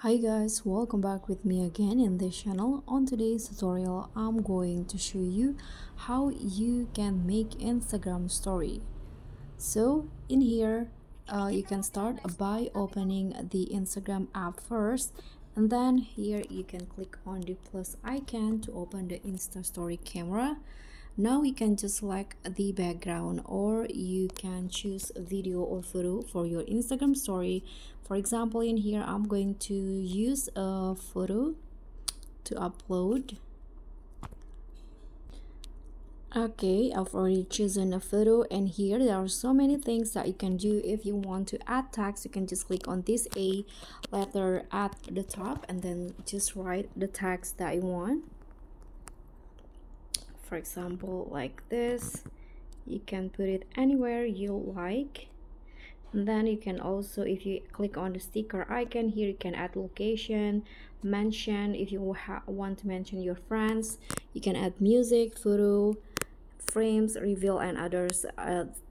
Hi guys, welcome back with me again in this channel. On today's tutorial, I'm going to show you how you can make Instagram story. So in here, you can start by opening the Instagram app first, and then here you can click on the plus icon to open the Insta story camera. Now you can just select the background, or you can choose a video or photo for your Instagram story. For example, in here I'm going to use a photo to upload. Okay, I've already chosen a photo, and here there are so many things that you can do. If you want to add text, you can just click on this A letter at the top and then just write the text that you want. For example, like this, you can put it anywhere you like. And then you can also, if you click on the sticker icon here, you can add location, mention if you want to mention your friends. You can add music, photo, frames, reveal, and others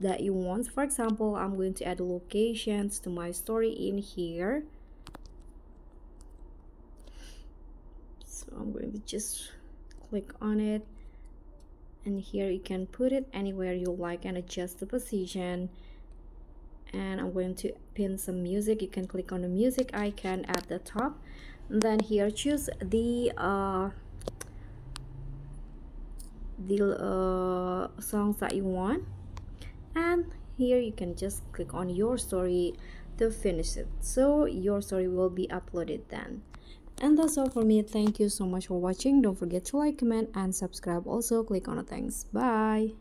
that you want. For example, I'm going to add locations to my story in here. So I'm going to just click on it, and here you can put it anywhere you like and adjust the position. And I'm going to pin some music. You can click on the music icon at the top, and then here choose the songs that you want, and here you can just click on your story to finish it, so your story will be uploaded then. And that's all for me. Thank you so much for watching. Don't forget to like, comment, and subscribe. Also click on the thanks. Bye.